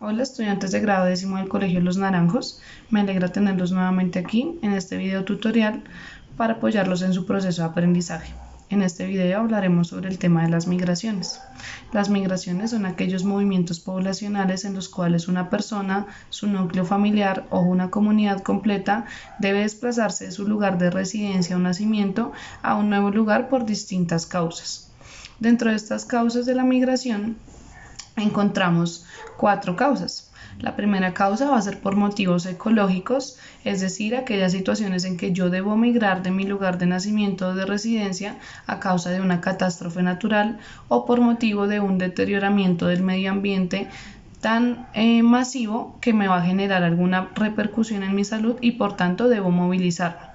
Hola estudiantes de grado décimo del Colegio Los Naranjos, me alegra tenerlos nuevamente aquí en este video tutorial para apoyarlos en su proceso de aprendizaje. En este video hablaremos sobre el tema de las migraciones. Las migraciones son aquellos movimientos poblacionales en los cuales una persona, su núcleo familiar o una comunidad completa debe desplazarse de su lugar de residencia o nacimiento a un nuevo lugar por distintas causas. Dentro de estas causas de la migración encontramos 4 causas. La primera causa va a ser por motivos ecológicos, es decir, aquellas situaciones en que yo debo migrar de mi lugar de nacimiento o de residencia a causa de una catástrofe natural o por motivo de un deterioramiento del medio ambiente tan masivo que me va a generar alguna repercusión en mi salud y por tanto debo movilizarme.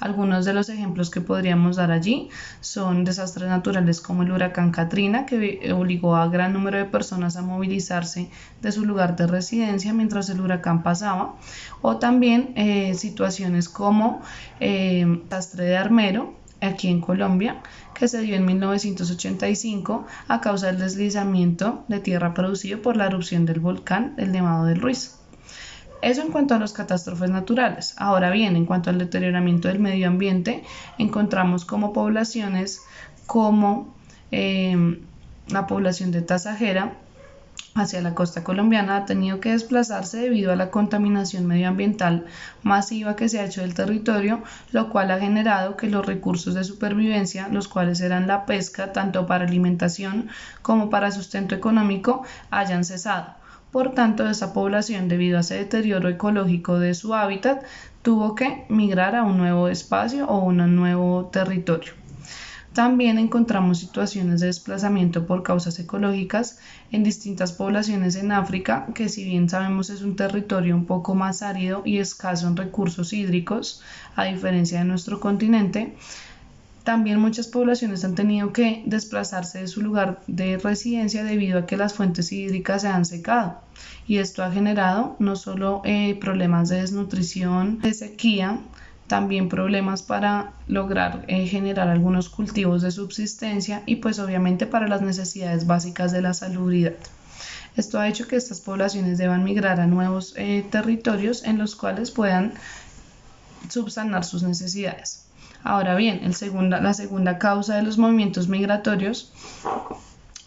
Algunos de los ejemplos que podríamos dar allí son desastres naturales como el huracán Katrina, que obligó a gran número de personas a movilizarse de su lugar de residencia mientras el huracán pasaba, o también situaciones como el desastre de Armero, aquí en Colombia, que se dio en 1985 a causa del deslizamiento de tierra producido por la erupción del volcán del Nevado del Ruiz. Eso en cuanto a las catástrofes naturales. Ahora bien, en cuanto al deterioramiento del medio ambiente, encontramos como poblaciones como la población de Tasajera hacia la costa colombiana ha tenido que desplazarse debido a la contaminación medioambiental masiva que se ha hecho del territorio, lo cual ha generado que los recursos de supervivencia, los cuales eran la pesca, tanto para alimentación como para sustento económico, hayan cesado. Por tanto, esa población, debido a ese deterioro ecológico de su hábitat, tuvo que migrar a un nuevo espacio o un nuevo territorio. También encontramos situaciones de desplazamiento por causas ecológicas en distintas poblaciones en África, que si bien sabemos es un territorio un poco más árido y escaso en recursos hídricos, a diferencia de nuestro continente, también muchas poblaciones han tenido que desplazarse de su lugar de residencia debido a que las fuentes hídricas se han secado y esto ha generado no solo problemas de desnutrición, de sequía, también problemas para lograr generar algunos cultivos de subsistencia y pues obviamente para las necesidades básicas de la salubridad. Esto ha hecho que estas poblaciones deban migrar a nuevos territorios en los cuales puedan subsanar sus necesidades. Ahora bien, la segunda causa de los movimientos migratorios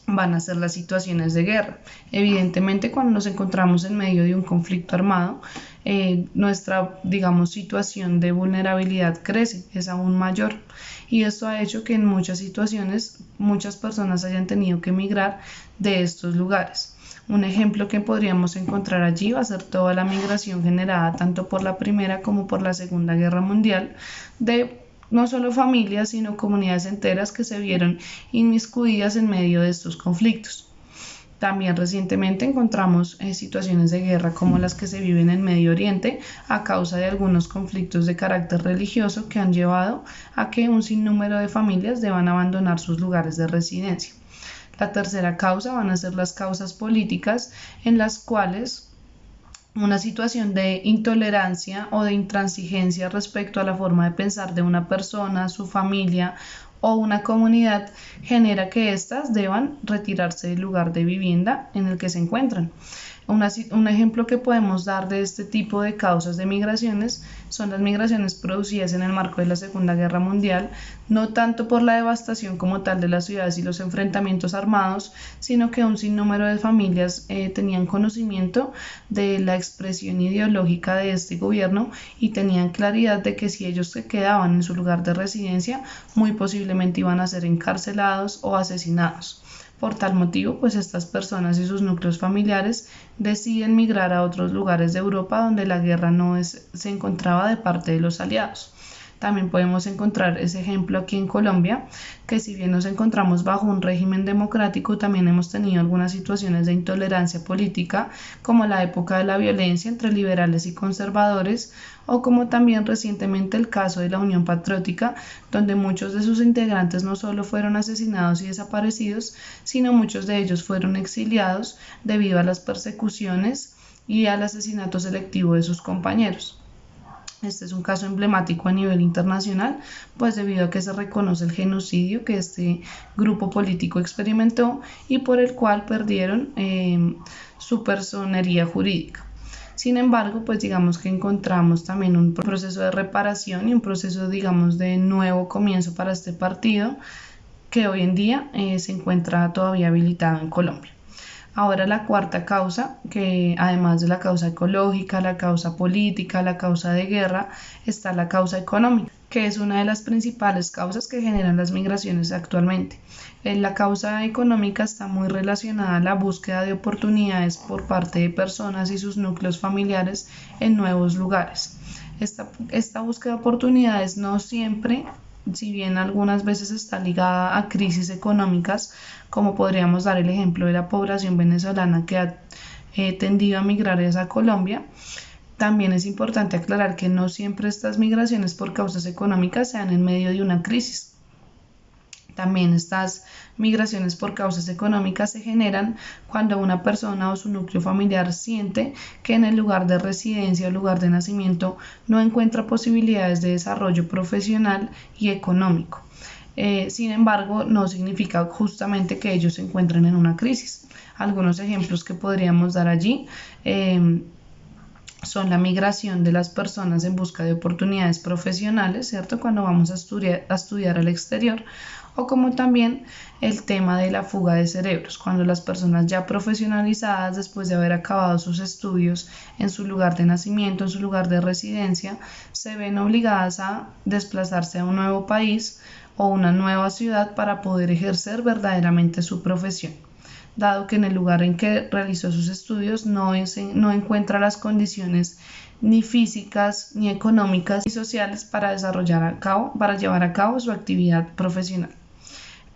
van a ser las situaciones de guerra. Evidentemente, cuando nos encontramos en medio de un conflicto armado, nuestra, digamos, situación de vulnerabilidad crece, es aún mayor. Y esto ha hecho que en muchas situaciones muchas personas hayan tenido que emigrar de estos lugares. Un ejemplo que podríamos encontrar allí va a ser toda la migración generada tanto por la Primera como por la Segunda Guerra Mundial de no solo familias, sino comunidades enteras que se vieron inmiscuidas en medio de estos conflictos. También recientemente encontramos situaciones de guerra como las que se viven en Medio Oriente a causa de algunos conflictos de carácter religioso que han llevado a que un sinnúmero de familias deban abandonar sus lugares de residencia. La tercera causa van a ser las causas políticas en las cuales una situación de intolerancia o de intransigencia respecto a la forma de pensar de una persona, su familia o una comunidad genera que éstas deban retirarse del lugar de vivienda en el que se encuentran. Un ejemplo que podemos dar de este tipo de causas de migraciones son las migraciones producidas en el marco de la Segunda Guerra Mundial, no tanto por la devastación como tal de las ciudades y los enfrentamientos armados, sino que un sinnúmero de familias tenían conocimiento de la expresión ideológica de este gobierno y tenían claridad de que si ellos se quedaban en su lugar de residencia, muy posiblemente iban a ser encarcelados o asesinados. Por tal motivo, pues estas personas y sus núcleos familiares deciden migrar a otros lugares de Europa donde la guerra se encontraba de parte de los aliados. También podemos encontrar ese ejemplo aquí en Colombia, que si bien nos encontramos bajo un régimen democrático, también hemos tenido algunas situaciones de intolerancia política, como la época de la violencia entre liberales y conservadores, o como también recientemente el caso de la Unión Patriótica, donde muchos de sus integrantes no solo fueron asesinados y desaparecidos, sino muchos de ellos fueron exiliados debido a las persecuciones y al asesinato selectivo de sus compañeros. Este es un caso emblemático a nivel internacional, pues debido a que se reconoce el genocidio que este grupo político experimentó y por el cual perdieron su personería jurídica. Sin embargo, pues digamos que encontramos también un proceso de reparación y un proceso, digamos, de nuevo comienzo para este partido que hoy en día se encuentra todavía habilitado en Colombia. Ahora la cuarta causa, que además de la causa ecológica, la causa política, la causa de guerra, está la causa económica, que es una de las principales causas que generan las migraciones actualmente. La causa económica está muy relacionada a la búsqueda de oportunidades por parte de personas y sus núcleos familiares en nuevos lugares. Esta búsqueda de oportunidades no siempre, si bien algunas veces está ligada a crisis económicas, como podríamos dar el ejemplo de la población venezolana que ha tendido a migrar a Colombia, también es importante aclarar que no siempre estas migraciones por causas económicas se dan en medio de una crisis. También estas migraciones por causas económicas se generan cuando una persona o su núcleo familiar siente que en el lugar de residencia o lugar de nacimiento no encuentra posibilidades de desarrollo profesional y económico. Sin embargo, no significa justamente que ellos se encuentren en una crisis. Algunos ejemplos que podríamos dar allí son la migración de las personas en busca de oportunidades profesionales, ¿cierto? Cuando vamos a estudiar al exterior, o como también el tema de la fuga de cerebros, cuando las personas ya profesionalizadas, después de haber acabado sus estudios en su lugar de nacimiento, en su lugar de residencia, se ven obligadas a desplazarse a un nuevo país o una nueva ciudad para poder ejercer verdaderamente su profesión, dado que en el lugar en que realizó sus estudios no encuentra las condiciones ni físicas, ni económicas, ni sociales para llevar a cabo su actividad profesional.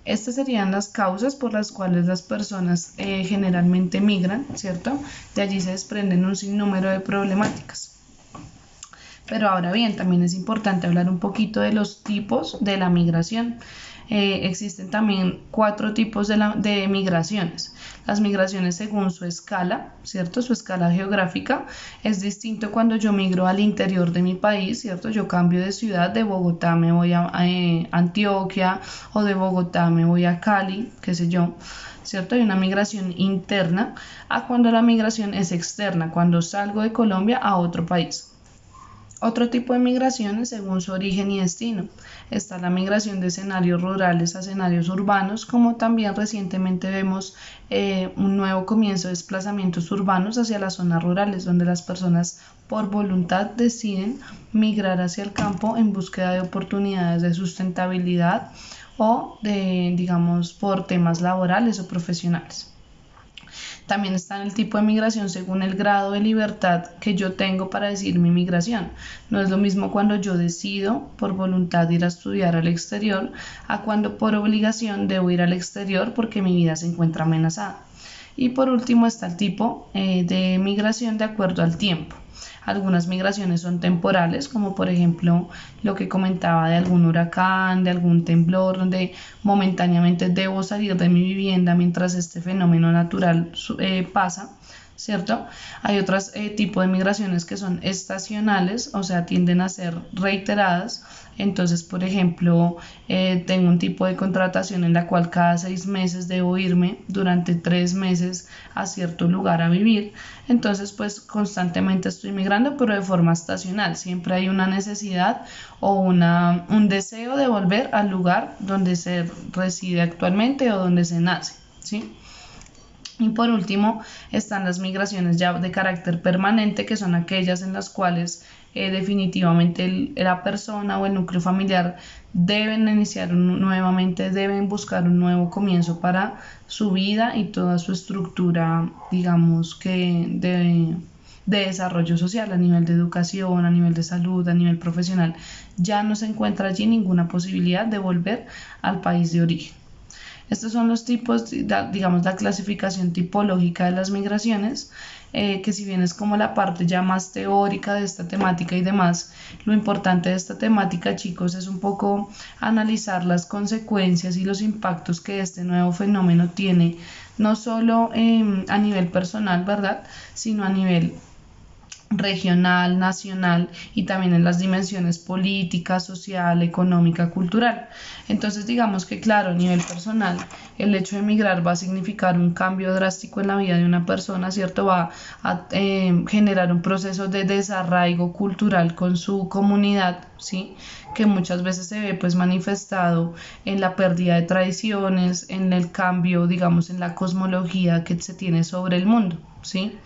Estas serían las causas por las cuales las personas generalmente migran, ¿cierto? De allí se desprenden un sinnúmero de problemáticas. Pero ahora bien, también es importante hablar un poquito de los tipos de la migración. Existen también 4 tipos de migraciones. Las migraciones según su escala, ¿cierto? Su escala geográfica es distinto cuando yo migro al interior de mi país, ¿cierto? Yo cambio de ciudad, de Bogotá me voy a Antioquia o de Bogotá me voy a Cali, qué sé yo, ¿cierto? Hay una migración interna a cuando la migración es externa, cuando salgo de Colombia a otro país. Otro tipo de migraciones según su origen y destino. Está la migración de escenarios rurales a escenarios urbanos, como también recientemente vemos un nuevo comienzo de desplazamientos urbanos hacia las zonas rurales, donde las personas por voluntad deciden migrar hacia el campo en búsqueda de oportunidades de sustentabilidad o digamos, por temas laborales o profesionales. También está el tipo de migración según el grado de libertad que yo tengo para decidir mi migración. No es lo mismo cuando yo decido por voluntad ir a estudiar al exterior a cuando por obligación debo ir al exterior porque mi vida se encuentra amenazada. Y por último está el tipo de migración de acuerdo al tiempo. Algunas migraciones son temporales, como por ejemplo lo que comentaba de algún huracán, de algún temblor, donde momentáneamente debo salir de mi vivienda mientras este fenómeno natural pasa, ¿cierto? Hay otros tipos de migraciones que son estacionales, o sea, tienden a ser reiteradas. Entonces, por ejemplo, tengo un tipo de contratación en la cual cada 6 meses debo irme durante 3 meses a cierto lugar a vivir. Entonces, pues constantemente estoy migrando, pero de forma estacional. Siempre hay una necesidad o un deseo de volver al lugar donde se reside actualmente o donde se nace, ¿sí? Y por último están las migraciones ya de carácter permanente, que son aquellas en las cuales definitivamente la persona o el núcleo familiar deben iniciar nuevamente, deben buscar un nuevo comienzo para su vida y toda su estructura, digamos que de desarrollo social, a nivel de educación, a nivel de salud, a nivel profesional. Ya no se encuentra allí ninguna posibilidad de volver al país de origen. Estos son los tipos, digamos, la clasificación tipológica de las migraciones, que si bien es como la parte ya más teórica de esta temática y demás, lo importante de esta temática, chicos, es un poco analizar las consecuencias y los impactos que este nuevo fenómeno tiene, no solo a nivel personal, ¿verdad?, sino a nivel regional, nacional y también en las dimensiones política, social, económica, cultural. Entonces digamos que claro, a nivel personal, el hecho de emigrar va a significar un cambio drástico en la vida de una persona, ¿cierto? Va a generar un proceso de desarraigo cultural con su comunidad, ¿sí? Que muchas veces se ve pues manifestado en la pérdida de tradiciones, en el cambio, digamos, en la cosmología que se tiene sobre el mundo, ¿sí?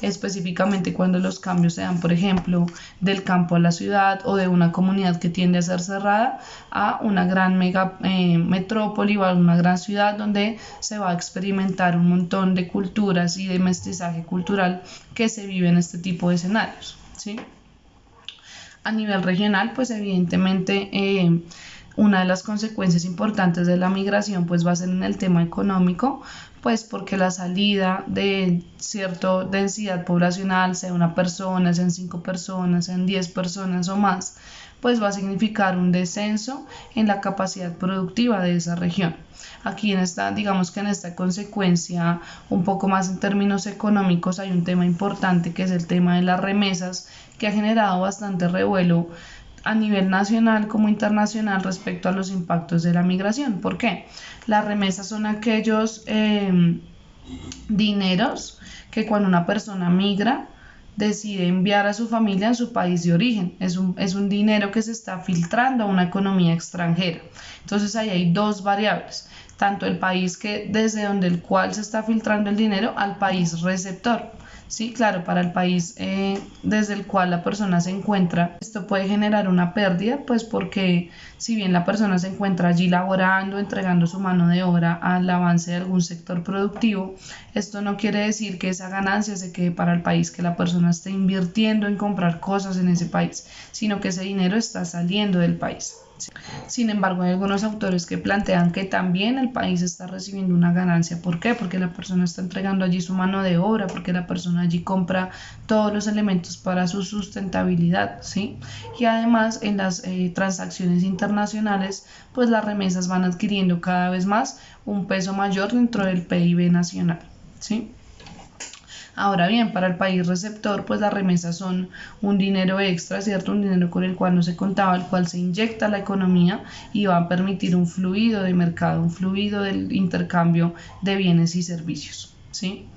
Específicamente cuando los cambios se dan, por ejemplo, del campo a la ciudad o de una comunidad que tiende a ser cerrada a una gran metrópoli o a una gran ciudad donde se va a experimentar un montón de culturas y de mestizaje cultural que se vive en este tipo de escenarios, ¿sí? A nivel regional, pues evidentemente una de las consecuencias importantes de la migración pues va a ser en el tema económico, pues porque la salida de cierta densidad poblacional, sea una persona, sean 5 personas, sean 10 personas o más, pues va a significar un descenso en la capacidad productiva de esa región. Aquí en esta, digamos que en esta consecuencia, un poco más en términos económicos, hay un tema importante que es el tema de las remesas, que ha generado bastante revuelo a nivel nacional como internacional respecto a los impactos de la migración. ¿Por qué? Las remesas son aquellos dineros que cuando una persona migra decide enviar a su familia en su país de origen. Es un dinero que se está filtrando a una economía extranjera. Entonces ahí hay dos variables, tanto el país desde donde el cual se está filtrando el dinero al país receptor. Sí, claro, para el país desde el cual la persona se encuentra, esto puede generar una pérdida, pues porque si bien la persona se encuentra allí laborando, entregando su mano de obra al avance de algún sector productivo, esto no quiere decir que esa ganancia se quede para el país, que la persona esté invirtiendo en comprar cosas en ese país, sino que ese dinero está saliendo del país. Sin embargo, hay algunos autores que plantean que también el país está recibiendo una ganancia. ¿Por qué? Porque la persona está entregando allí su mano de obra, porque la persona allí compra todos los elementos para su sustentabilidad, ¿sí? Y además en las transacciones internacionales, pues las remesas van adquiriendo cada vez más un peso mayor dentro del PIB nacional, ¿sí? Ahora bien, para el país receptor, pues las remesas son un dinero extra, ¿cierto? Un dinero con el cual no se contaba, el cual se inyecta a la economía y va a permitir un fluido de mercado, un fluido del intercambio de bienes y servicios, ¿sí?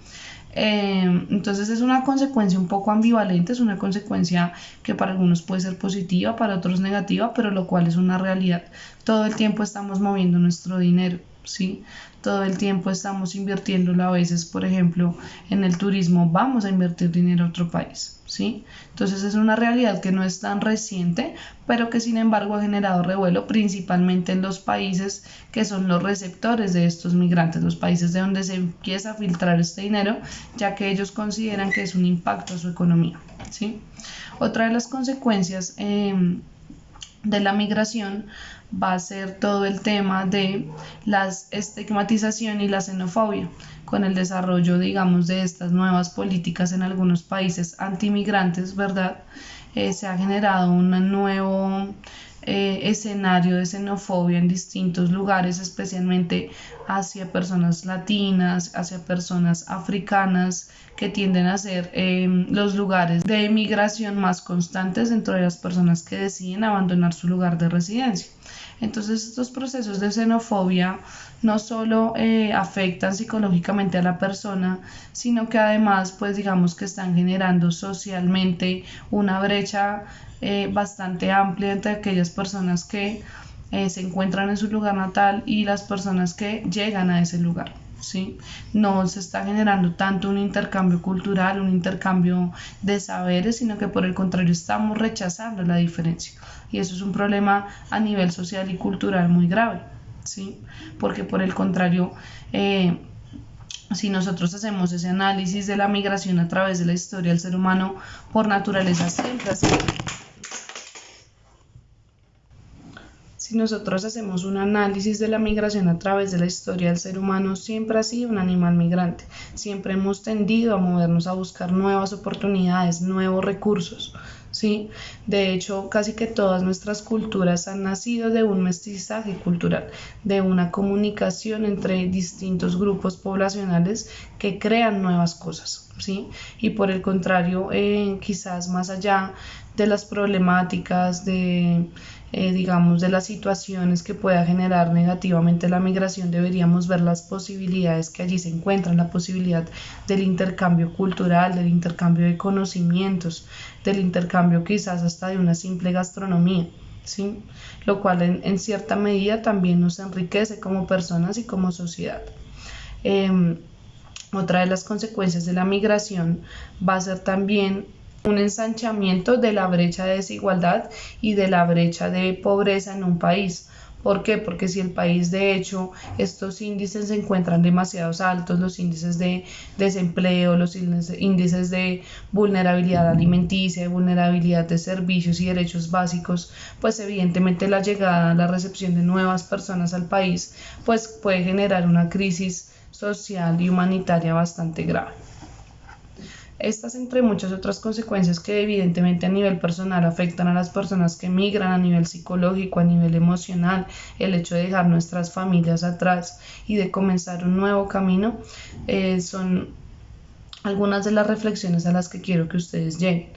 Entonces es una consecuencia un poco ambivalente, es una consecuencia que para algunos puede ser positiva, para otros negativa, pero lo cual es una realidad. Todo el tiempo estamos moviendo nuestro dinero, ¿sí? Todo el tiempo estamos invirtiéndolo. A veces, por ejemplo, en el turismo vamos a invertir dinero a otro país, ¿sí? Entonces es una realidad que no es tan reciente, pero que sin embargo ha generado revuelo principalmente en los países que son los receptores de estos migrantes, los países de donde se empieza a filtrar este dinero, ya que ellos consideran que es un impacto a su economía, ¿sí? Otra de las consecuencias de la migración va a ser todo el tema de la estigmatización y la xenofobia, con el desarrollo, digamos, de estas nuevas políticas en algunos países antimigrantes, ¿verdad? Se ha generado un nuevo escenario de xenofobia en distintos lugares, especialmente hacia personas latinas, hacia personas africanas, que tienden a ser los lugares de emigración más constantes dentro de las personas que deciden abandonar su lugar de residencia. Entonces estos procesos de xenofobia no solo afectan psicológicamente a la persona, sino que además pues digamos que están generando socialmente una brecha bastante amplia entre aquellas personas que se encuentran en su lugar natal y las personas que llegan a ese lugar, ¿sí? No se está generando tanto un intercambio cultural, un intercambio de saberes, sino que por el contrario estamos rechazando la diferencia. Y eso es un problema a nivel social y cultural muy grave, ¿sí? Porque por el contrario, si nosotros hacemos ese análisis de la migración a través de la historia, el ser humano por naturaleza siempre ha sido... Si nosotros hacemos un análisis de la migración a través de la historia, el ser humano siempre ha sido un animal migrante. Siempre hemos tendido a movernos a buscar nuevas oportunidades, nuevos recursos, ¿sí? De hecho, casi que todas nuestras culturas han nacido de un mestizaje cultural, de una comunicación entre distintos grupos poblacionales que crean nuevas cosas, ¿sí? Y por el contrario, quizás más allá de las problemáticas digamos, de las situaciones que pueda generar negativamente la migración, deberíamos ver las posibilidades que allí se encuentran, la posibilidad del intercambio cultural, del intercambio de conocimientos, del intercambio quizás hasta de una simple gastronomía, ¿sí? Lo cual en cierta medida también nos enriquece como personas y como sociedad. Otra de las consecuencias de la migración va a ser también un ensanchamiento de la brecha de desigualdad y de la brecha de pobreza en un país. ¿Por qué? Porque si el país, de hecho, estos índices se encuentran demasiado altos, los índices de desempleo, los índices de vulnerabilidad alimenticia, de vulnerabilidad de servicios y derechos básicos, pues evidentemente la llegada, la recepción de nuevas personas al país, pues puede generar una crisis social y humanitaria bastante grave. Estas, entre muchas otras consecuencias que evidentemente a nivel personal afectan a las personas que migran, a nivel psicológico, a nivel emocional, el hecho de dejar nuestras familias atrás y de comenzar un nuevo camino, son algunas de las reflexiones a las que quiero que ustedes lleguen.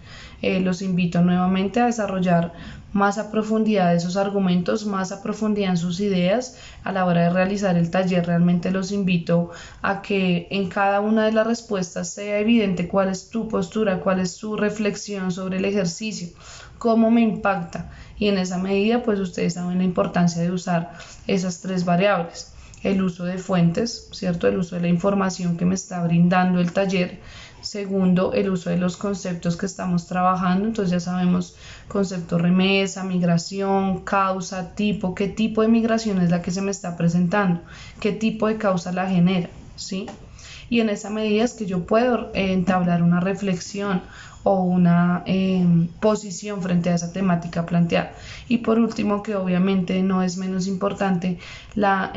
Los invito nuevamente a desarrollar más a profundidad esos argumentos, más a profundidad en sus ideas a la hora de realizar el taller. Realmente los invito a que en cada una de las respuestas sea evidente cuál es tu postura, cuál es tu reflexión sobre el ejercicio, cómo me impacta, y en esa medida pues ustedes saben la importancia de usar esas tres variables: el uso de fuentes, ¿cierto? El uso de la información que me está brindando el taller. Segundo, el uso de los conceptos que estamos trabajando. Entonces ya sabemos concepto remesa, migración, causa, tipo, qué tipo de migración es la que se me está presentando, qué tipo de causa la genera, ¿sí? Y en esa medida es que yo puedo entablar una reflexión o una posición frente a esa temática planteada. Y por último, que obviamente no es menos importante, la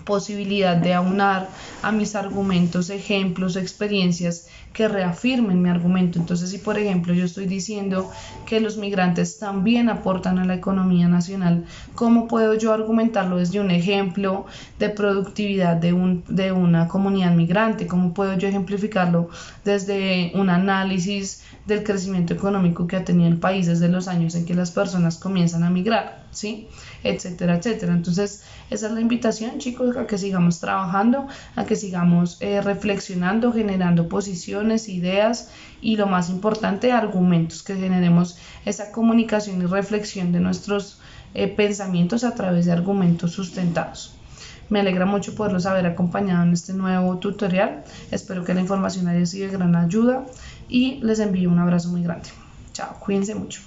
posibilidad de aunar a mis argumentos, ejemplos, experiencias que reafirmen mi argumento. Entonces, si por ejemplo yo estoy diciendo que los migrantes también aportan a la economía nacional, ¿cómo puedo yo argumentarlo desde un ejemplo de productividad de una comunidad migrante? ¿Cómo puedo yo ejemplificarlo desde un análisis del crecimiento económico que ha tenido el país desde los años en que las personas comienzan a migrar, ¿sí? Etcétera, etcétera. Entonces, esa es la invitación, chicos, a que sigamos trabajando, a que sigamos reflexionando, generando posiciones, ideas y, lo más importante, argumentos, que generemos esa comunicación y reflexión de nuestros pensamientos a través de argumentos sustentados. Me alegra mucho poderlos haber acompañado en este nuevo tutorial. Espero que la información haya sido de gran ayuda y les envío un abrazo muy grande. Chao, cuídense mucho.